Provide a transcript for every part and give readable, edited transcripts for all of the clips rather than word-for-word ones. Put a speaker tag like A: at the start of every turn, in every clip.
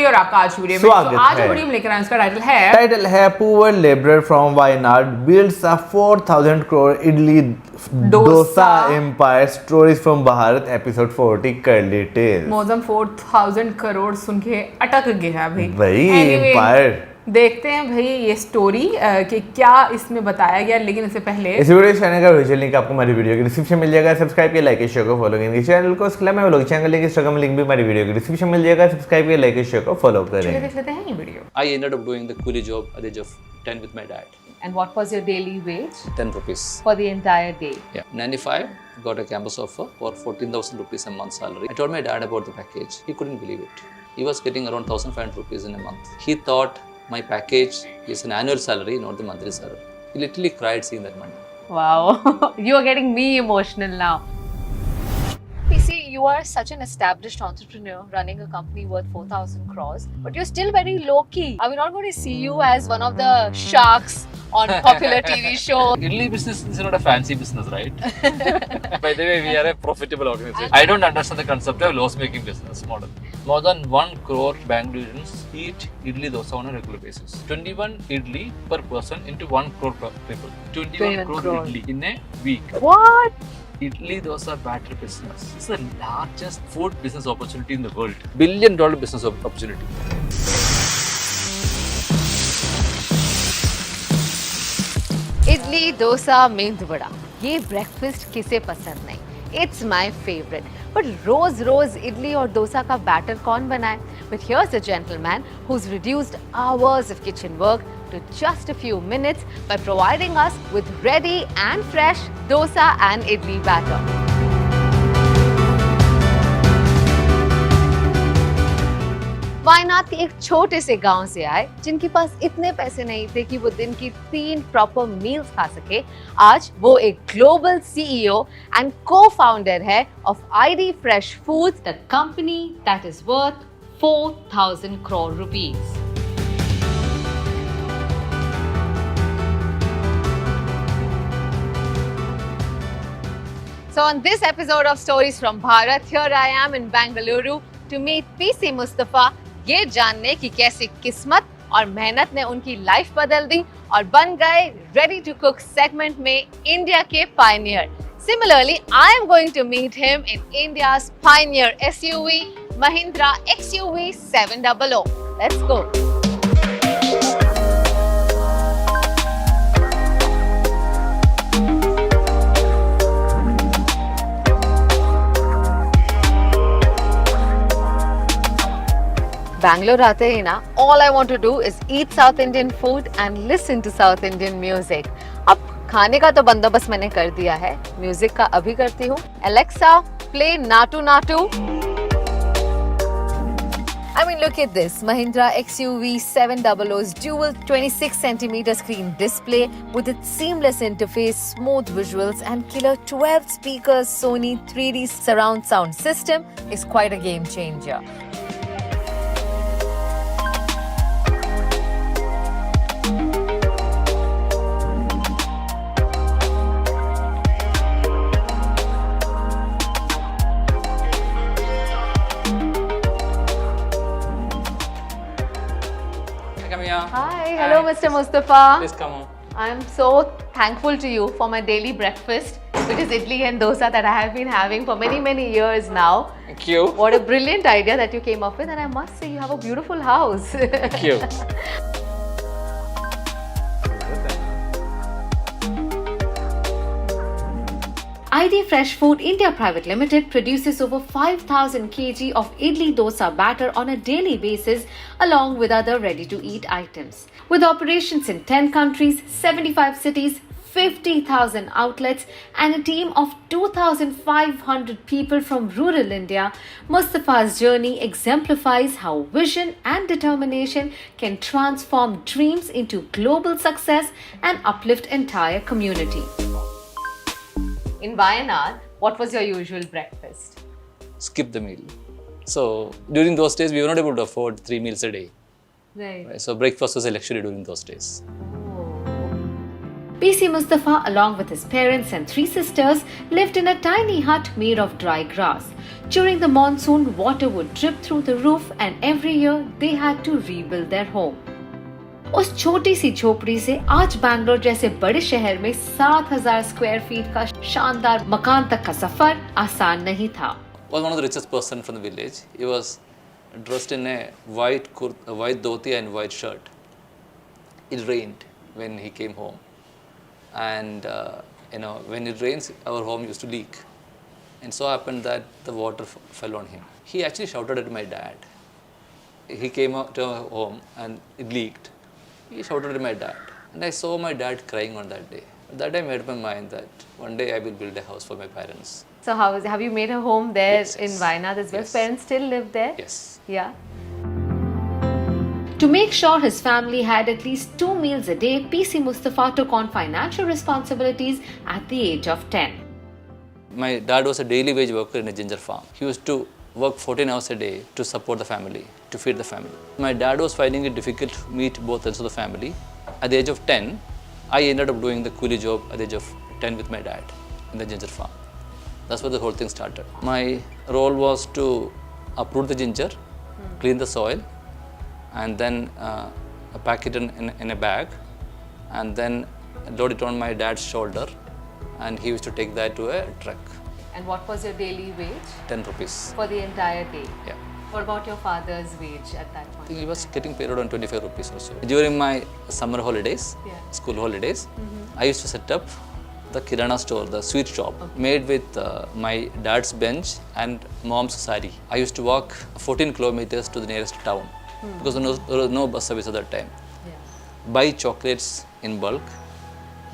A: Story और आपका आज वीडियो में।
B: स्वागत
A: आज
B: है।
A: वीडियो में लेकर आए, उसका टाइटल है
B: Poor laborer from Wayanad builds a 4,000 crore Idli Dosa empire. Stories from Bharat, episode 40, CurlyTales.
A: Maujam 4000 crore सुन के अटक गया भाई।
B: एम्पायर
A: देखते हैं भाई ये स्टोरी कि क्या इसमें बताया गया, लेकिन इससे पहले
B: इस वीडियो चैनल का विजुअल लिंक आपको हमारी वीडियो के डिस्क्रिप्शन मिल जाएगा। सब्सक्राइब किया, लाइक शेयर को फॉलो करेंगे चैनल को। इसके अलावा मैं vlog channel link Instagram link भी हमारी वीडियो के डिस्क्रिप्शन मिल जाएगा। सब्सक्राइब किया, लाइक शेयर को फॉलो करें।
A: देख लेते हैं ये video.
C: I ended up doing the coolie job at the age of 10 with my dad.
D: And what was your daily wage
C: 10 rupees.
D: for the entire day?
C: Yeah. 95, got a campus offer for 14,000 rupees a month salary. I told my dad about the package. He couldn't believe it. He was getting around 1,500 rupees in a month. He thought my package is an annual salary, not the monthly salary. He literally cried seeing that money.
D: Wow, you are getting me emotional now. You see, you are such an established entrepreneur running a company worth 4,000 crores, but you're still very low-key. Are we not going to see you as one of the sharks on popular TV show?
C: Idli business is not a fancy business, right? By the way, we are a profitable organization. I don't understand the concept of loss-making business model. More than 1 crore Bangaloreans eat Idli Dosa on a regular basis. 21 Idli per person into 1 crore people. 21 crore Idli in a week.
D: What?
C: Idli Dosa batter business is the largest food business opportunity in the world. $1 billion business opportunity.
D: Idli dosa मेंदू वड़ा, ये breakfast किसे पसंद नहीं? It's my favorite. But रोज इडली और डोसा का batter कौन बनाए? But here's a gentleman who's reduced hours of kitchen work to just a few minutes by providing us with ready and fresh dosa and idli batter. Wayanad के एक छोटे से गांव से आए जिनके पास इतने पैसे नहीं थे कि वो दिन की 3 प्रॉपर मील्स खा सके। आज वो एक ग्लोबल सीईओ एंड को-फाउंडर है of ID Fresh Foods, the company that is worth 4,000 crore rupees. So on this episode of Stories from Bharat, here I am in Bengaluru to meet PC Mustafa, ये जानने की कैसे किस्मत और मेहनत ने उनकी लाइफ बदल दी और बन गए रेडी टू कुक सेगमेंट में इंडिया के Pioneer. Similarly, I am going to meet him in India's pioneer SUV, Mahindra XUV 700. Let's go. Bangalore आते ही ना, all I want to do is eat South Indian food and listen to South Indian music. अब खाने का तो बंदोबस्त मैंने कर दिया है, म्यूजिक का अभी करती हूँ। Alexa, play Natu Natu. I mean, look at this Mahindra XUV 700's dual 26cm screen display with its seamless interface, smooth visuals, and killer 12 speakers Sony 3D surround sound system is quite a game changer. Hi, hello Mr. Mustafa.
C: Please come on.
D: I am so thankful to you for my daily breakfast, which is idli and dosa that I have been having for many years now.
C: Thank you.
D: What a brilliant idea that you came up with, and I must say you have a beautiful house.
C: Thank you.
D: ID Fresh Food India Private Limited produces over 5,000 kg of idli dosa batter on a daily basis along with other ready-to-eat items. With operations in 10 countries, 75 cities, 50,000 outlets and a team of 2,500 people from rural India, Mustafa's journey exemplifies how vision and determination can transform dreams into global success and uplift entire community. In Wayanad, what was your usual breakfast?
C: Skip the meal. So during those days, we were not able to afford 3 meals a day.
D: Right.
C: So breakfast was a luxury during those days.
D: PC Mustafa, along with his parents and 3 sisters, lived in a tiny hut made of dry grass. During the monsoon, water would drip through the roof, and every year they had to rebuild their home. उस छोटी सी झोपड़ी से आज बैंगलोर जैसे बड़े शहर में 7,000 square feet का शानदार मकान तक का सफर आसान नहीं था.
C: Was one of the richest person from the village. He was dressed in a white dhoti and white shirt. It rained when he came home, and when it rains, our home used to leak, and so happened that the water fell on him. He actually shouted at my dad. He came out to our home and it leaked. He shouted at my dad, and I saw my dad crying on that day. That day I made up my mind that one day I will build a house for my parents.
A: So have you made a home there
C: Yes,
A: in
C: yes.
A: Wayanad as well?
C: Yes.
A: Parents still live there?
C: Yes.
A: Yeah.
D: To make sure his family had at least 2 meals a day, PC Mustafa took on financial responsibilities at the age of 10.
C: My dad was a daily wage worker in a ginger farm. He used to work 14 hours a day to support the family, to feed the family. My dad was finding it difficult to meet both ends of the family. At the age of 10, I ended up doing the coolie job at the age of 10 with my dad in the ginger farm. That's where the whole thing started. My role was to uproot the ginger, clean the soil, and then pack it in a bag, and then load it on my dad's shoulder, and he used to take that to a truck.
A: And what was your daily wage
C: 10 rupees.
A: for the entire day?
C: Yeah.
A: What about your father's wage at that
C: I
A: point?
C: think he was getting paid around 25 rupees or so. During my summer holidays,
A: Yeah.
C: school holidays, I used to set up the kirana store, the sweet shop, made with my dad's bench and mom's sari. I used to walk 14 kilometers to the nearest town because there was no bus service at that time.
A: Yeah.
C: Buy chocolates in bulk,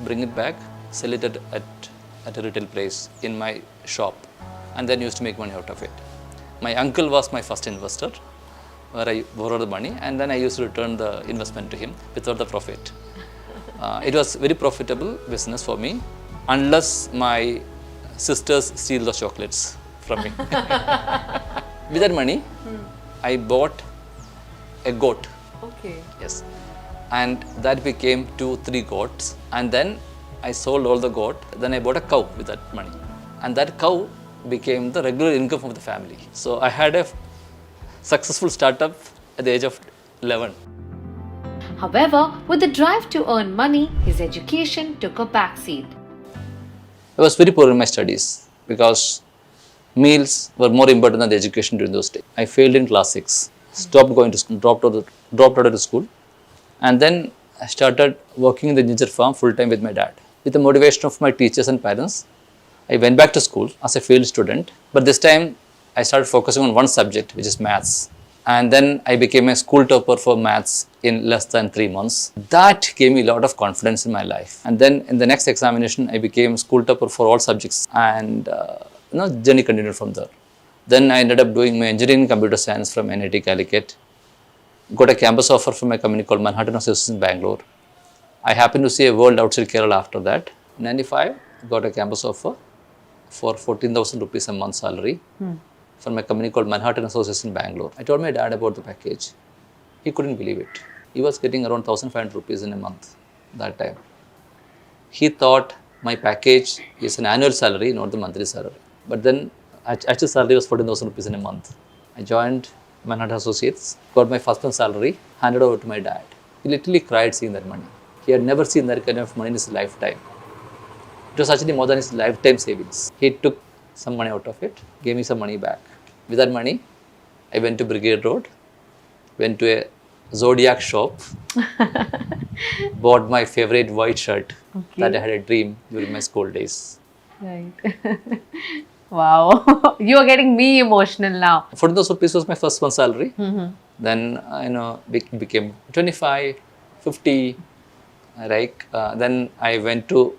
C: bring it back, sell it at a retail place in my shop, and then used to make money out of it. My uncle was my first investor, where I borrowed the money, and then I used to return the investment to him without the profit. It was very profitable business for me, unless my sisters steal the chocolates from me. With that money, I bought a goat.
A: Okay.
C: Yes, and that became 2-3 goats, and then I sold all the goat. Then I bought a cow with that money, and that cow became the regular income of the family. So I had a successful startup at the age of 11.
D: However, with the drive to earn money, his education took a backseat.
C: I was very poor in my studies because meals were more important than the education during those days. I failed in class 6, stopped going to school, dropped out of the school, and then I started working in the ginger farm full time with my dad. With the motivation of my teachers and parents, I went back to school as a failed student, but this time I started focusing on one subject, which is maths. And then I became a school topper for maths in less than 3 months. That gave me a lot of confidence in my life. And then in the next examination, I became school topper for all subjects, and journey continued from there. Then I ended up doing my engineering in computer science from NIT Calicut. Got a campus offer from a company called Manhattan Associates in Bangalore. I happened to see a world outside Kerala after that. In 95, got a campus offer for 14,000 rupees a month salary from a company called Manhattan Associates in Bangalore. I told my dad about the package. He couldn't believe it. He was getting around 1,500 rupees in a month that time. He thought my package is an annual salary, not the monthly salary. But then actual salary was 14,000 rupees in a month. I joined Manhattan Associates, got my first month salary, handed over to my dad. He literally cried seeing that money. He had never seen that kind of money in his lifetime. It was actually more than his lifetime savings. He took some money out of it, gave me some money back. With that money, I went to Brigade Road, went to a Zodiac shop, bought my favorite white shirt that I had a dream during my school days.
A: Right. Wow. You are getting me emotional now.
C: 14,000 rupees was my first month salary. Then, became 25, 50, right? Then I went to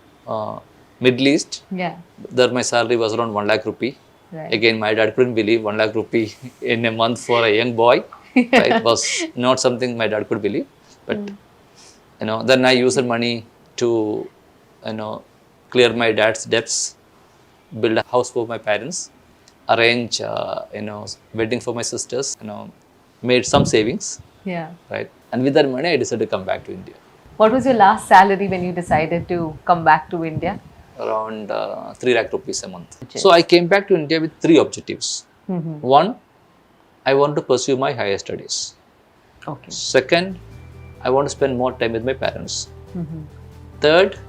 C: Middle East.
A: Yeah.
C: There my salary was around 1 lakh rupee.
A: Right.
C: Again, my dad couldn't believe 1 lakh rupee in a month for a young boy. Right? It was not something my dad could believe. But, then I used the money to, clear my dad's debts, build a house for my parents, arrange, wedding for my sisters, made some savings,
A: Yeah.
C: right? And with that money, I decided to come back to India.
A: What was your last salary when you decided to come back to India?
C: Around 3 lakh rupees a month. So I came back to India with 3 objectives. One, I want to pursue my higher studies.
A: Okay.
C: Second, I want to spend more time with my parents. Third,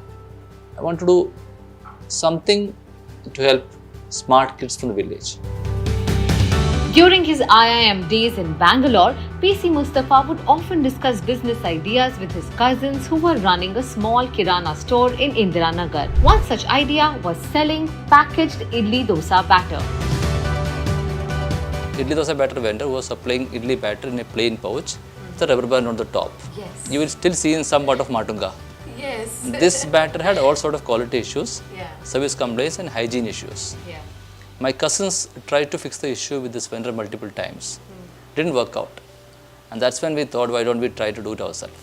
C: I want to do something to help smart kids from the village.
D: During his IIM days in Bangalore, PC Mustafa would often discuss business ideas with his cousins who were running a small kirana store in Indiranagar. One such idea was selling packaged idli dosa batter.
C: Idli Dosa batter vendor was supplying idli batter in a plain pouch with a rubber band on the top.
A: Yes.
C: You will still see in some part of Matunga.
A: Yes.
C: This batter had all sort of quality issues,
A: Yeah.
C: service complaints and hygiene issues.
A: Yeah.
C: My cousins tried to fix the issue with this vendor multiple times. Didn't work out. And that's when we thought, why don't we try to do it ourselves?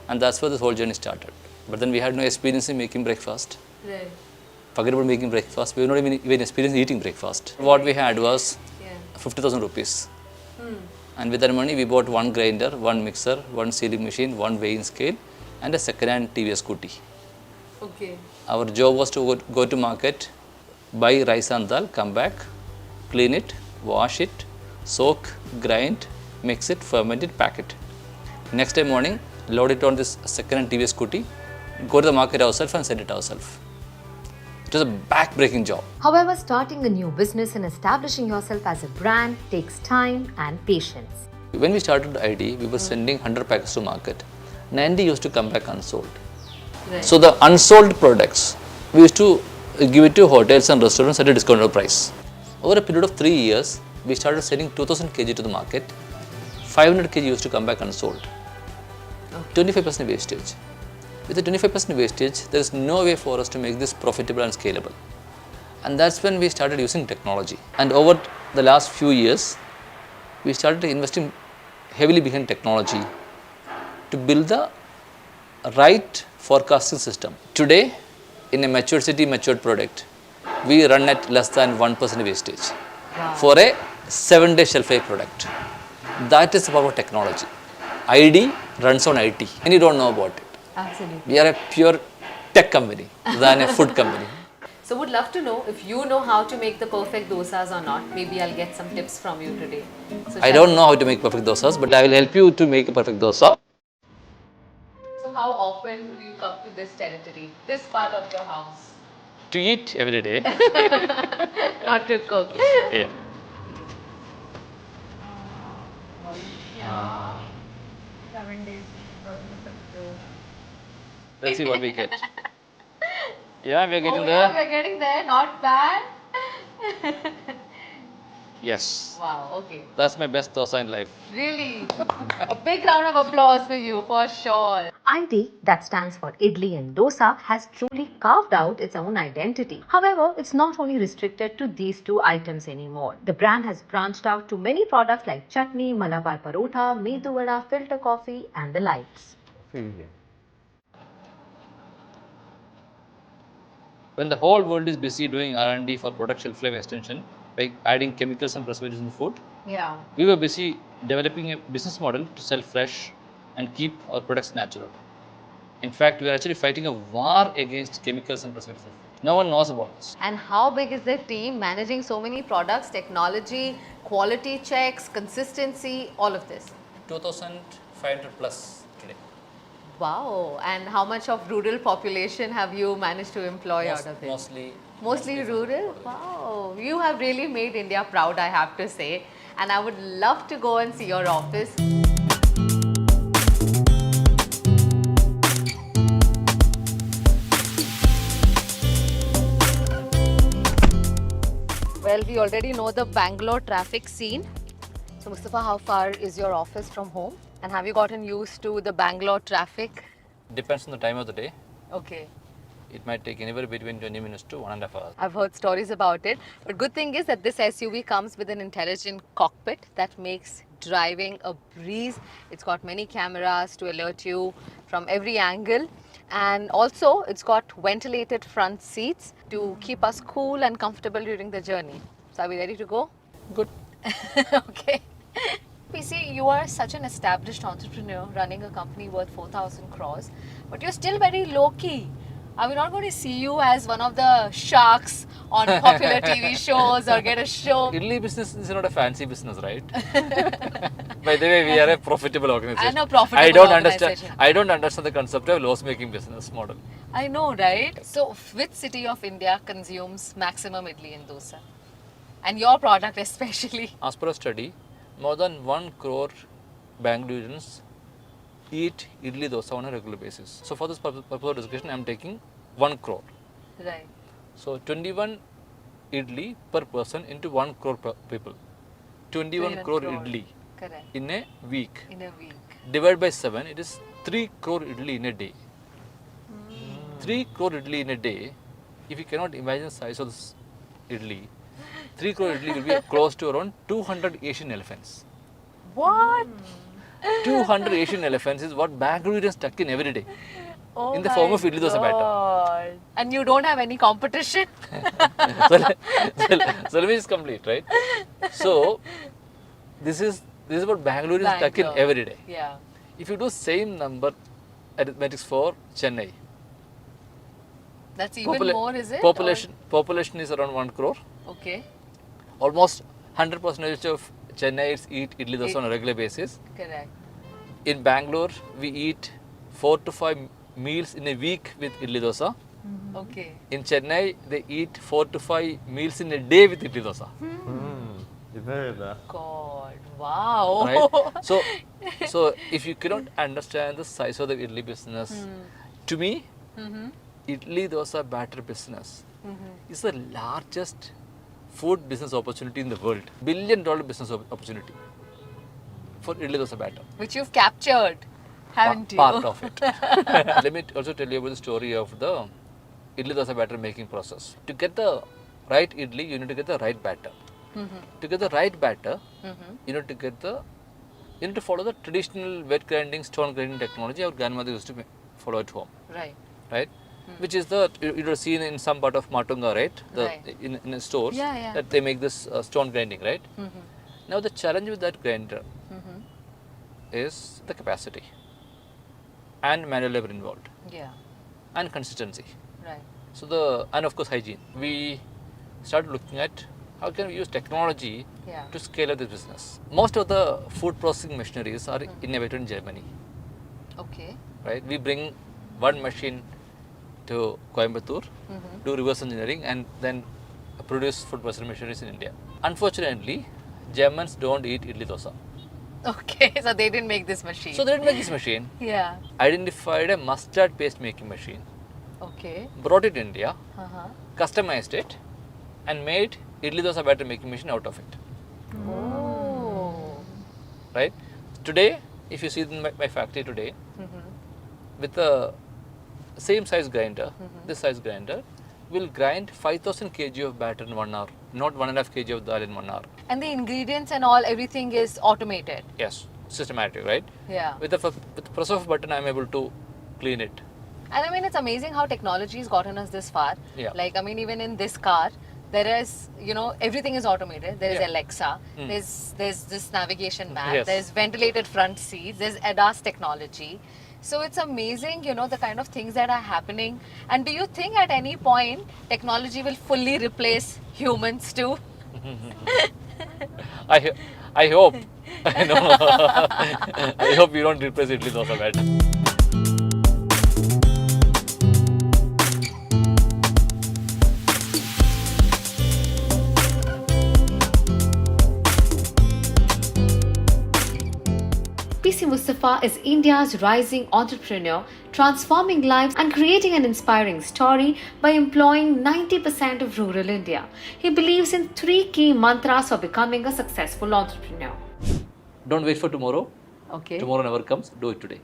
C: And that's where this whole journey started. But then we had no experience in making breakfast.
A: Right.
C: Forget about making breakfast. We were not even experienced eating breakfast. What we had was 50,000 rupees. And with that money, we bought one grinder, one mixer, one sealing machine, one weighing scale, and a second-hand TVS scooty.
A: Okay.
C: Our job was to go to market, buy rice and dal, come back, clean it, wash it, soak, grind, mix it, ferment it, pack it. Next day morning, load it on this second-hand TVS scooty, go to the market ourselves and sell it ourselves. It was a back-breaking job.
D: However, starting a new business and establishing yourself as a brand takes time and patience.
C: When we started ID, we were sending 100 packets to market. 90 used to come back unsold.
A: Right.
C: So the unsold products, we used to give it to hotels and restaurants at a discounted price. Over a period of 3 years, we started selling 2000 kg to the market. 500 kg used to come back unsold. 25% wastage. With the 25% wastage, there is no way for us to make this profitable and scalable. And that's when we started using technology. And over the last few years, we started investing heavily behind technology to build the right forecasting system. Today, in a matured city, matured product, we run at less than 1% wastage for a 7-day shelf life product. That is the power of technology. ID runs on IT, and you don't know about it.
A: Absolutely.
C: We are a pure tech company than a food company.
A: So would love to know if you know how to make the perfect dosas or not. Maybe I'll get some tips from you today. So
C: I don't know how to make perfect dosas, but I will help you to make a perfect dosa.
A: So how often do you come to this territory, this part of your house?
C: To eat every day.
A: Not to cook.
C: Yeah. Let's see what we get. Yeah, we are getting there.
A: we're getting there. Not bad.
C: Yes.
A: Wow, okay.
C: That's my best dosa in life.
A: Really? A big round of applause for you, for sure.
D: ID, that stands for Idli and Dosa, has truly carved out its own identity. However, it's not only restricted to these two items anymore. The brand has branched out to many products like chutney, Malabar parotha, Medu vada, filter coffee, and the likes.
C: When the whole world is busy doing R&D for product shelf life extension by adding chemicals and preservatives in food,
A: Yeah.
C: we were busy developing a business model to sell fresh and keep our products natural. In fact, we are actually fighting a war against chemicals and preservatives. No one knows about this.
A: And how big is the team managing so many products, technology, quality checks, consistency, all of this?
C: 2,500 plus today.
A: Wow. And how much of rural population have you managed to employ out of it? Mostly rural? Wow. You have really made India proud, I have to say. And I would love to go and see your office. Well, we already know the Bangalore traffic scene. So Mustafa, how far is your office from home? And have you gotten used to the Bangalore traffic?
C: Depends on the time of the day.
A: Okay.
C: It might take anywhere between 20 minutes to 1.5 hours.
A: I've heard stories about it. But good thing is that this SUV comes with an intelligent cockpit that makes driving a breeze. It's got many cameras to alert you from every angle. And also, it's got ventilated front seats to keep us cool and comfortable during the journey. So are we ready to go?
C: Good.
A: Okay. PC, you are such an established entrepreneur running a company worth 4,000 crores, but you're still very low key. Are we not going to see you as one of the sharks on popular TV shows or get a show?
C: Idli business is not a fancy business, right? By the way, we are a profitable organization.
A: I know, profitable
C: I don't
A: organization.
C: I don't understand the concept of loss-making business model.
A: I know, right? So, which city of India consumes maximum idli and dosa? And your product especially.
C: As per a study, more than 1 crore Bangaloreans eat idli dosa on a regular basis. So for this purpose of discussion, I am taking 1 crore.
A: Right.
C: So 21 idli per person into 1 crore people. 21 crore idli
A: Correct.
C: in a week.
A: In a week.
C: Divided by 7, it is 3 crore idli in a day. 3 crore idli in a day, if you cannot imagine the size of this idli, 3 crore idli will be close to around 200 Asian elephants.
A: What?
C: 200 Asian elephants is what Bangaloreans stuck in every day.
A: Oh
C: In the form of idli dosa batter.
A: batter. And you don't have any competition?
C: So let me just complete, right? So this is what Bangaloreans stuck in
A: Bangalore.
C: every day.
A: Yeah.
C: If you do same number arithmetics for Chennai,
A: That's even more, is it?
C: population is around 1 crore.
A: Or- okay.
C: Almost 100% of Chennaites eat idli dosa on a regular basis.
A: Correct.
C: In Bangalore, we eat 4 to 5 meals in a week with idli dosa.
A: Okay.
C: In Chennai, they eat 4 to 5 meals in a day with idli dosa.
A: God. Wow.
C: Right? So if you cannot understand the size of the idli business, to me, idli dosa batter business is the largest food business opportunity in the world. $1 billion business opportunity for idli dosa batter.
A: Which you've captured, haven't you?
C: Part of it. Let me also tell you about the story of the idli dosa batter making process. To get the right idli, you need to get the right batter. To get the right batter, you need to follow the traditional wet grinding, stone grinding technology our grandmother used to follow at home,
A: Right.
C: right? Which is you would have seen in some part of Matunga, right?
A: Right.
C: In stores
A: Yeah.
C: that they make this stone grinding, right? Now the challenge with that grinder is the capacity and manual labor involved
A: Yeah.
C: and consistency.
A: Right.
C: So and of course hygiene. We started looking at how can we use technology
A: Yeah.
C: to scale up this business. Most of the food processing machineries are innovated in Germany,
A: Okay.
C: right? We bring one machine to Coimbatore, do reverse engineering, and then produce food processing machineries in India. Unfortunately, Germans don't eat idli dosa.
A: Okay. So they didn't make this machine.
C: So they didn't make this machine.
A: Yeah.
C: Identified a mustard paste making machine,
A: Okay.
C: brought it to India,
A: Uh-huh.
C: customized it, and made idli dosa batter making machine out of it.
A: Oh.
C: Right? Today, if you see my factory today, with the same size grinder, this size grinder, will grind 5,000 kg of batter in 1 hour, not 1.5 kg of dal in 1 hour.
A: And the ingredients and all, everything is automated.
C: Yes, systematic, right?
A: Yeah.
C: With the press of a button, I am able to clean it.
A: And I mean, it's amazing how technology has gotten us this far.
C: Yeah.
A: Like, I mean, even in this car, there is, everything is automated. There is
C: Yeah.
A: Alexa. There's this navigation map.
C: Yes.
A: There's ventilated front seats. There's ADAS technology. So it's amazing, the kind of things that are happening. And do you think at any point technology will fully replace humans too?
C: I hope. I know. I hope you don't replace idli dosa batter.
D: PC Mustafa is India's rising entrepreneur, transforming lives and creating an inspiring story by employing 90% of rural India. He believes in 3 key mantras for becoming a successful entrepreneur.
C: Don't wait for tomorrow.
A: Okay.
C: Tomorrow never comes. Do it today.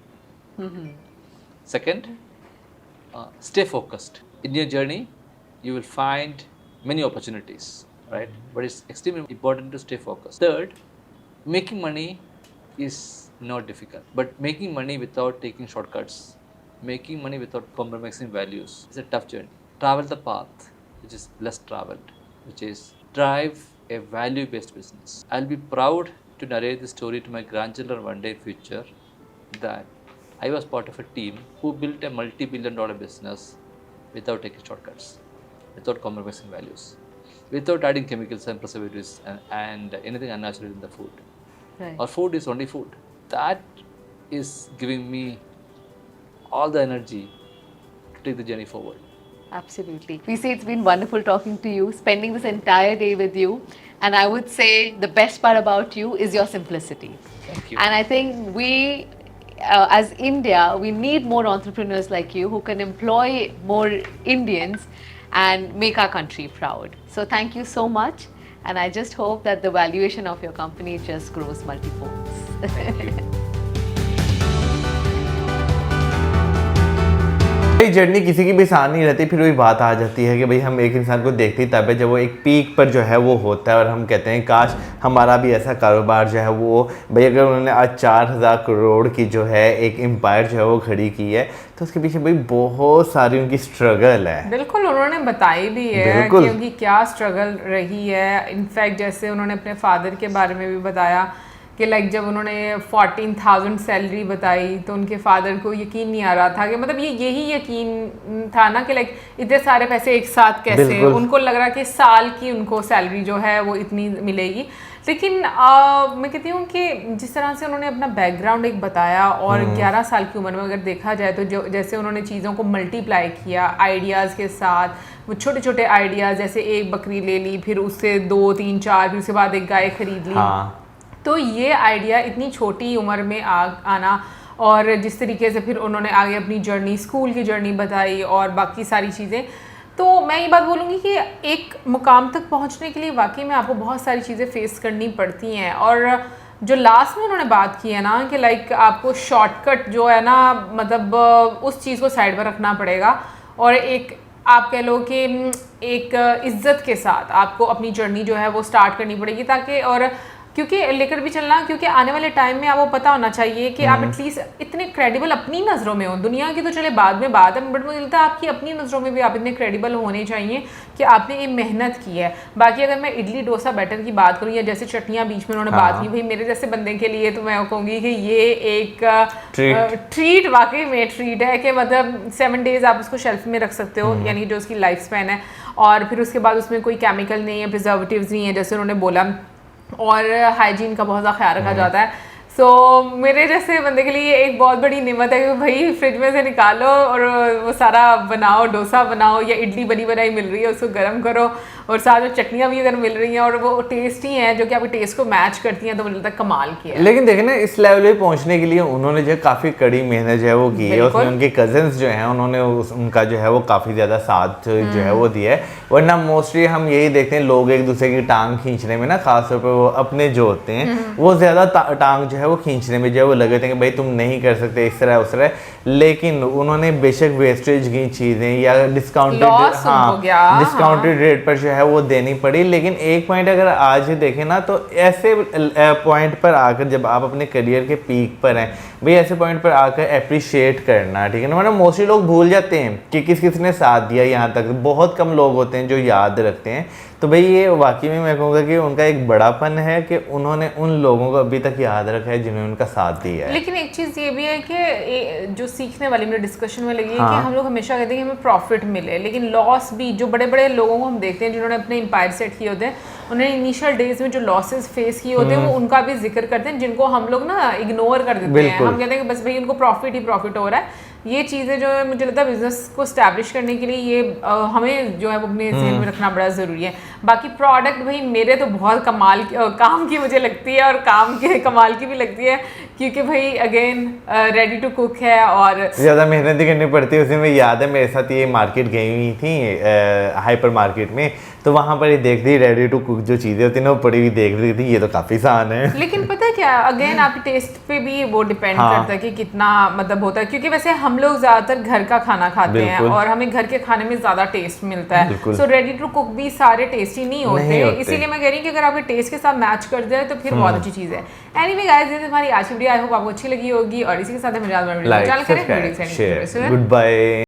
C: Second, stay focused. In your journey, you will find many opportunities, right? But it's extremely important to stay focused. Third, making money is not difficult, but making money without taking shortcuts, making money without compromising values is a tough journey. Travel the path which is less traveled, which is drive a value-based business. I'll be proud to narrate the story to my grandchildren one day in future that I was part of a team who built a multi-billion-dollar business without taking shortcuts, without compromising values, without adding chemicals and preservatives and anything unnatural in the food.
A: Right.
C: Our food is only food. That is giving me all the energy to take the journey forward.
A: Absolutely. We say it's been wonderful talking to you, spending this entire day with you. And I would say the best part about you is your simplicity.
C: Thank you.
A: And I think we, as India, we need more entrepreneurs like you who can employ more Indians and make our country proud. So thank you so much. And I just hope that the valuation of your company just grows multifolds.
C: Thank you.
B: Journey किसी की भी आसान नहीं रहती, फिर वही बात आ जाती है कि भाई हम एक इंसान को देखते ही तब है जब वो एक पीक पर जो है वो होता है और हम कहते हैं काश हमारा भी ऐसा कारोबार जो है वो भाई अगर उन्होंने आज 4000 करोड़ की जो है एक एम्पायर जो है वो खड़ी की है तो उसके पीछे भाई बहुत सारी उनकी स्ट्रगल है।
E: बिल्कुल, उन्होंने बताई भी है कि उनकी क्या स्ट्रगल रही है। इनफैक्ट जैसे उन्होंने अपने फादर के बारे में भी बताया कि लाइक जब उन्होंने 14,000 सैलरी बताई तो उनके फादर को यकीन नहीं आ रहा था कि मतलब यही यकीन था ना कि लाइक इतने सारे पैसे एक साथ कैसे, उनको लग रहा कि साल की उनको सैलरी जो है वो इतनी मिलेगी। लेकिन मैं कहती हूँ कि जिस तरह से उन्होंने अपना बैकग्राउंड एक बताया और 11 साल की उम्र में अगर देखा जाए तो जो जैसे उन्होंने चीज़ों को मल्टीप्लाई किया आइडियाज़ के साथ, वो छोटे छोटे आइडियाज़ जैसे एक बकरी ले ली, फिर उससे 2, 3, 4, फिर उसके बाद एक गाय खरीद ली। तो ये आइडिया इतनी छोटी उम्र में आना और जिस तरीके से फिर उन्होंने आगे अपनी जर्नी, स्कूल की जर्नी बताई और बाकी सारी चीज़ें, तो मैं ये बात बोलूँगी कि एक मुकाम तक पहुँचने के लिए वाकई में आपको बहुत सारी चीज़ें फेस करनी पड़ती हैं। और जो लास्ट में उन्होंने बात की है ना कि लाइक आपको शॉर्टकट जो है ना मतलब उस चीज़ को साइड पर रखना पड़ेगा और एक आप कह लो कि एक इज्जत के साथ आपको अपनी जर्नी जो है वो स्टार्ट करनी पड़ेगी ताकि और क्योंकि लेकर भी चलना, क्योंकि आने वाले टाइम में आपको पता होना चाहिए कि आप एटलीस्ट इतने क्रेडिबल अपनी नज़रों में हो। दुनिया की तो चले बाद में बात है, बट मुझे लगता है आपकी अपनी नज़रों में भी आप इतने क्रेडिबल होने चाहिए कि आपने ये मेहनत की है। बाकी अगर मैं इडली डोसा बैटर की बात करूँ या जैसे चटनियाँ बीच में उन्होंने बात की, भाई मेरे जैसे बंदे के लिए तो मैं कहूँगी कि ये एक ट्रीट वाकई में ट्रीट है कि मतलब 7 डेज़ आप उसको शेल्फ में रख सकते हो, यानी जो उसकी लाइफ स्पैन है। और फिर उसके बाद उसमें कोई केमिकल नहीं है, प्रिजर्वेटिव्स नहीं है जैसे उन्होंने बोला, और हाइजीन का बहुत ज़्यादा ख्याल रखा जाता है। सो मेरे जैसे बंदे के लिए एक बहुत बड़ी नेमत है कि भाई फ्रिज में से निकालो और वो सारा बनाओ, डोसा बनाओ या इडली बनी बनाई मिल रही है उसको गर्म करो और साथ में चटनियाँ भी अगर मिल रही हैं और वो टेस्टी हैं जो कि आपके टेस्ट को मैच करती हैं तो मुझे लगता है कमाल की है।
B: लेकिन देखें ना इस लेवल पे पहुंचने के लिए उन्होंने जो काफ़ी कड़ी मेहनत जो है वो की है, उसमें उनके कजन्स जो हैं उन्होंने उनका जो है वो काफ़ी ज़्यादा साथ जो है वो दिया है। वरना मोस्टली हम यही देखते हैं लोग एक दूसरे की टांग खींचने में ना, खासतौर पर वो अपने जो होते हैं वो ज़्यादा टांग जो है वो खींचने में जो है वो लगे थे कि भाई तुम नहीं कर सकते इस तरह उस तरह। लेकिन उन्होंने बेशक वेस्टेज की चीज़ें या डिस्काउंटेड रेट पर जो है वो देनी पड़ी, लेकिन एक पॉइंट अगर आज देखें ना तो ऐसे पॉइंट पर आकर जब आप अपने करियर के पीक पर हैं भाई ऐसे पॉइंट पर आकर अप्रिशिएट करना, ठीक है ना, मतलब मोस्टली लोग भूल जाते हैं कि किस किस ने साथ दिया। यहाँ तक बहुत कम लोग होते हैं जो याद रखते हैं। तो भाई ये वाकई में मैं कहूँगा कि उनका एक बड़ापन है कि उन्होंने उन लोगों को अभी तक याद रखा है जिन्होंने उनका साथ दिया है।
E: लेकिन एक चीज़ ये भी है कि जो सीखने वाली मेरे डिस्कशन में लगी है कि हम लोग हमेशा कहते हैं कि हमें प्रॉफिट मिले, लेकिन लॉस भी, जो बड़े बड़े लोगों को हम देखते हैं जिन्होंने अपने एम्पायर सेट किए होते हैं, उन्होंने इनिशियल डेज में जो लॉसेस फेस किए होते हैं वो उनका भी जिक्र करते हैं, जिनको हम लोग ना इग्नोर कर देते हैं। हम कहते हैं कि बस भाई उनको प्रॉफिट ही प्रॉफिट हो रहा है। ये चीज़ें जो है मुझे लगता है बिजनेस को स्टैब्लिश करने के लिए ये हमें जो है वो अपने जहन में रखना बड़ा ज़रूरी है। बाकी प्रोडक्ट भाई मेरे तो बहुत कमाल काम की मुझे लगती है और काम के कमाल की भी लगती है क्योंकि भाई अगेन रेडी टू कुक है और
B: ज़्यादा मेहनत ही करनी पड़ती है। उसी में याद है मेरे साथ ये मार्केट गई हुई थी हाइपर मार्केट में, तो वहाँ पर ही देख दी रेडी टू कुक जो चीज़ें होती है ना वो पड़ी हुई देख रही थी, ये तो काफ़ी आसान है।
E: लेकिन पता है क्या, अगेन आपके टेस्ट पे भी वो डिपेंड करता है कि कितना मतलब होता है, क्योंकि वैसे हम लोग ज़्यादातर घर का खाना खाते हैं और हमें घर के खाने में ज़्यादा टेस्ट मिलता है। सो रेडी टू कुक भी सारे टेस्टी नहीं होते, इसीलिए मैं कह रही हूँ कि अगर आपके टेस्ट के साथ मैच कर जाए तो फिर बहुत अच्छी चीज़ है। एनीवे गाइस, ये हमारी आज की वीडियो, आई होप आपको अच्छी लगी होगी और इसी के साथ हमें
B: like, subscribe, share, good bye.